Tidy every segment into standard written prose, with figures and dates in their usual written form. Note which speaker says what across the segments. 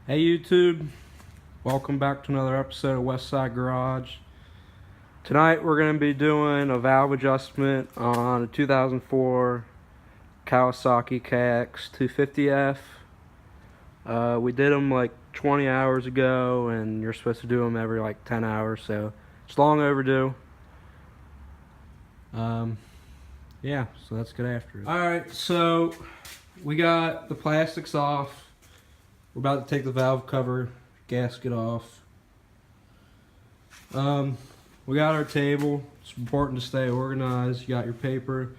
Speaker 1: Hey YouTube, welcome back to another episode of Westside Garage. Tonight we're going to be doing a valve adjustment on a 2004 Kawasaki Kx250f. We did them like 20 hours ago, and you're supposed to do them every like 10 hours, so it's long overdue. Yeah, so let's get after it. Alright, so we got the plastics off. We're about to take the valve cover gasket off. We got our table. It's important to stay organized. You got your paper.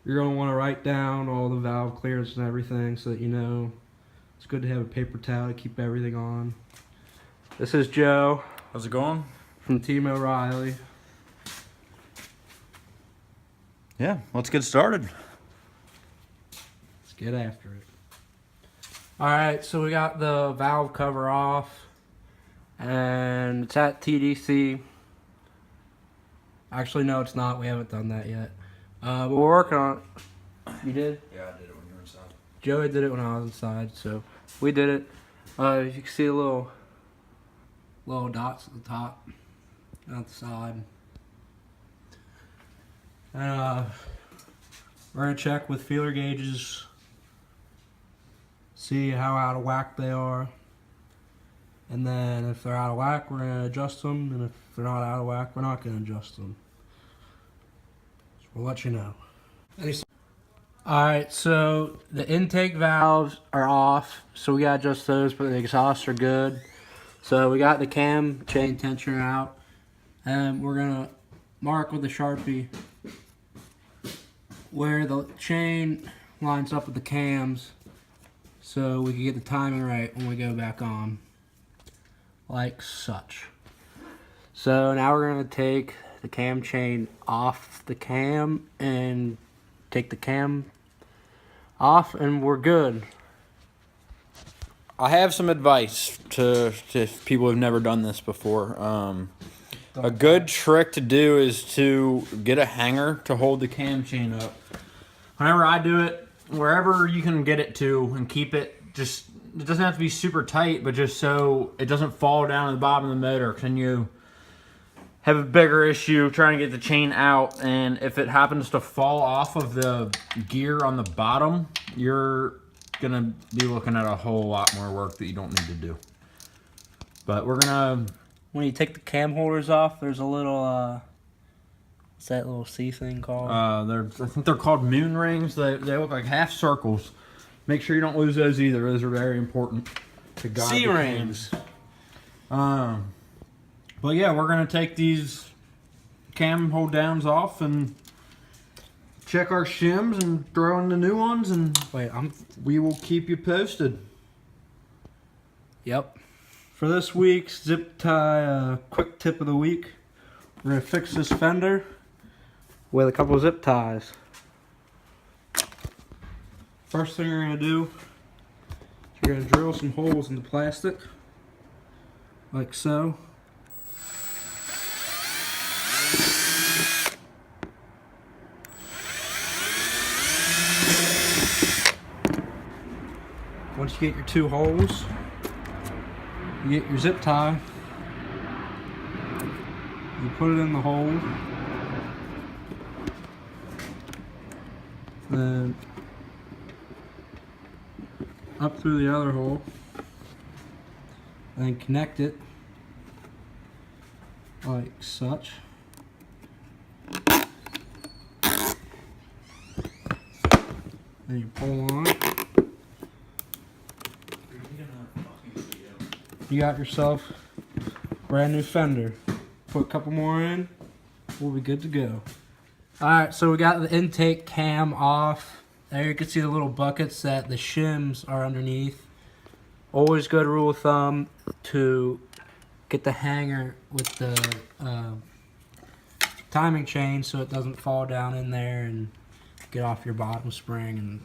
Speaker 1: You're going to want to write down all the valve clearance and everything so that you know. It's good to have a paper towel to keep everything on. This is Joe.
Speaker 2: How's it going?
Speaker 1: From Team O'Reilly.
Speaker 2: Yeah, let's get started.
Speaker 1: Let's get after it. Alright, so we got the valve cover off, and it's at TDC. Actually, no, it's not. We haven't done that yet. But we're working on it. You did?
Speaker 2: Yeah, I did it when you were inside.
Speaker 1: Joey did it when I was inside, so we did it. You can see the little dots at the top, on the side. And we're going to check with feeler gauges. See how out of whack they are, and then if they're out of whack, we're going to adjust them, and if they're not out of whack, we're not going to adjust them. So we'll let you know. Alright, so the intake valves are off, so we got to adjust those, but the exhausts are good. So we got the cam chain tensioner out, and we're going to mark with a Sharpie where the chain lines up with the cams, so we can get the timing right when we go back on, like such. So now we're going to take the cam chain off the cam and take the cam off, and we're good.
Speaker 2: I have some advice to people who've never done this before. A good trick to do is to get a hanger to hold the cam chain up. Whenever I do it, wherever you can get it to and keep it, just, it doesn't have to be super tight, but just so it doesn't fall down to the bottom of the motor, because then you have a bigger issue trying to get the chain out, and if it happens to fall off of the gear on the bottom, you're gonna be looking at a whole lot more work that you don't need to do. But we're gonna...
Speaker 1: When you take the cam holders off, there's a little, what's that little C thing called?
Speaker 2: I think they're called moon rings. They look like half circles. Make sure you don't lose those either. Those are very important to guide
Speaker 1: C rings.
Speaker 2: But yeah, we're gonna take these cam hold downs off and check our shims and throw in the new ones, and we will keep you posted.
Speaker 1: Yep. For this week's zip tie quick tip of the week, we're going to fix this fender with a couple of zip ties. First thing you're going to do is you're going to drill some holes in the plastic, like so. Once you get your two holes, you get your zip tie, you put it in the hole, then up through the other hole, and then connect it like such. Then you pull on it. You got yourself a brand new fender. Put a couple more in, we'll be good to go. Alright, so we got the intake cam off. There you can see the little buckets that the shims are underneath. Always good rule of thumb to get the hanger with the timing chain so it doesn't fall down in there and get off your bottom spring and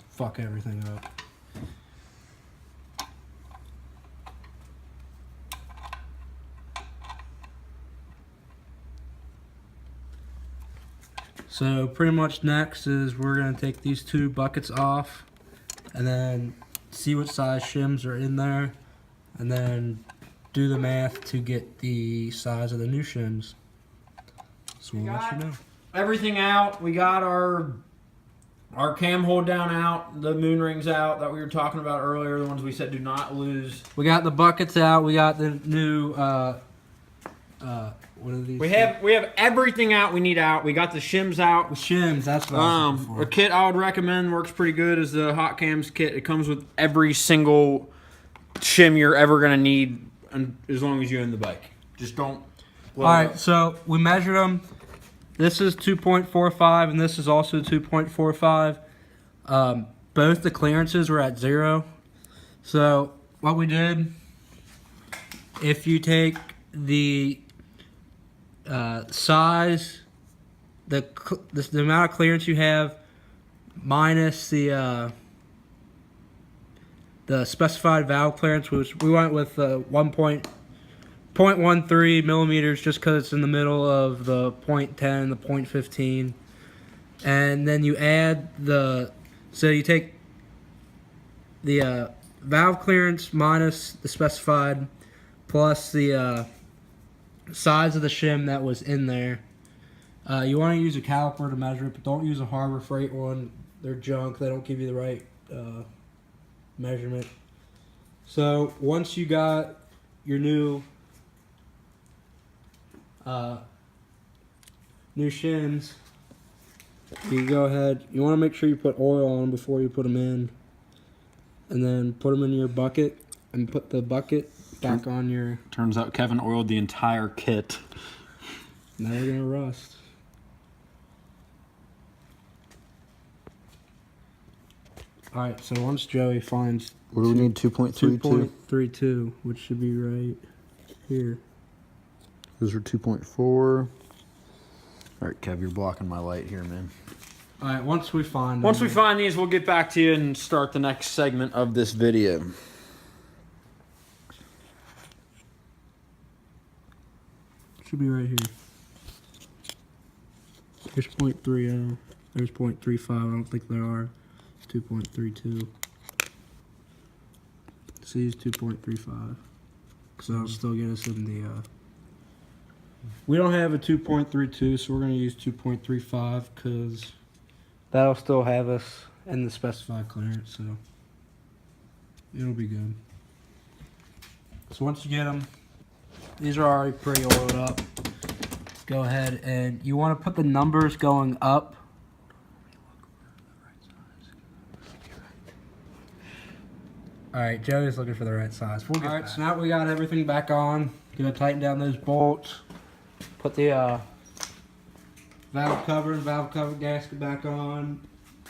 Speaker 1: fuck everything up. So pretty much next is we're going to take these two buckets off and then see what size shims are in there. and then do the math to get the size of the new shims. So we'll let you know.
Speaker 2: Everything out. We got our cam hold down out, the moon rings out that we were talking about earlier, the ones we said do not lose.
Speaker 1: We got the buckets out. We got the new what are these?
Speaker 2: We have everything out we need out. We got the shims out.
Speaker 1: The shims, that's what I was looking for.
Speaker 2: A kit I would recommend, works pretty good, is the Hot Cams kit. It comes with every single shim you're ever gonna need, as long as you own the bike. Just don't.
Speaker 1: Alright, so we measured them. This is 2.45 and this is also 2.45. Both the clearances were at 0. So what we did, if you take the size, the amount of clearance you have minus the specified valve clearance, which we went with 0.13 millimeters just because it's in the middle of the 0.10, the 0.15, and then you add so you take the valve clearance minus the specified plus the size of the shim that was in there. You want to use a caliper to measure it, but don't use a Harbor Freight one. They're junk. They don't give you the right measurement. So once you got your new shims, you go ahead. You want to make sure you put oil on them before you put them in, and then put them in your bucket and put the bucket back on your.
Speaker 2: Turns out Kevin oiled the entire kit.
Speaker 1: Now they're gonna rust. All right, so once Joey finds
Speaker 2: What do we need? 2.32.
Speaker 1: 2.32, which should be right here.
Speaker 2: Those are 2.4. All right, Kev, you're blocking my light here, man.
Speaker 1: All right, once we find
Speaker 2: these, we'll get back to you and start the next segment of this video.
Speaker 1: Should be right here. There's 0.30. There's 0.35. I don't think there are. 2.32. See, it's 2.35. So that'll still get us in the. We don't have a 2.32, so we're going to use 2.35 because that'll still have us in the specified clearance, so it'll be good. So once you get them, these are already pretty oiled up. Go ahead and you want to put the numbers going up. Alright, Joey's looking for the right size. Alright, so now we got everything back on. Gonna tighten down those bolts. Put the valve cover and valve cover gasket back on.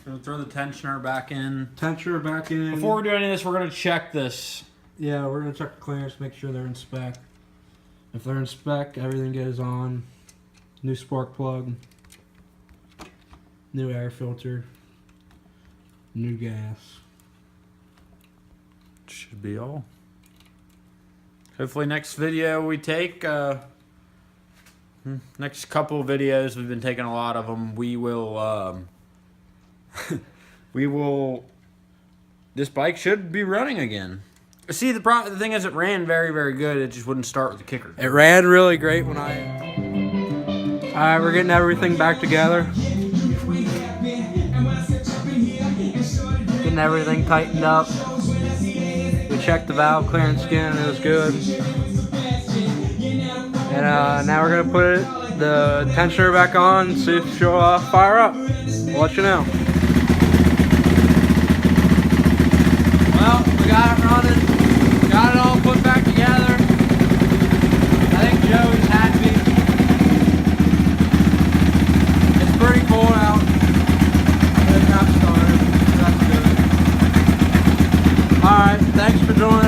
Speaker 2: Gonna throw the tensioner back in.
Speaker 1: Tensioner back in.
Speaker 2: Before we do any of this, we're gonna check this.
Speaker 1: Yeah, we're gonna check the clearance, make sure they're in spec. If they're in spec, everything goes on. New spark plug. New air filter. New gas.
Speaker 2: Should be all. Hopefully next video we take, next couple of videos, we've been taking a lot of them, we will, this bike should be running again. See, the thing is, it ran very, very good, it just wouldn't start with the kicker.
Speaker 1: It ran really great when Alright, we're getting everything back together. Getting everything tightened up. We checked the valve clearance skin and it was good. And now we're gonna put the tensioner back on and see if she'll fire up. We'll let you know. Well, we got it running. Got it all put back together. I think Joey's happy. It's pretty cold out. It's not started. That's good. Alright, thanks for joining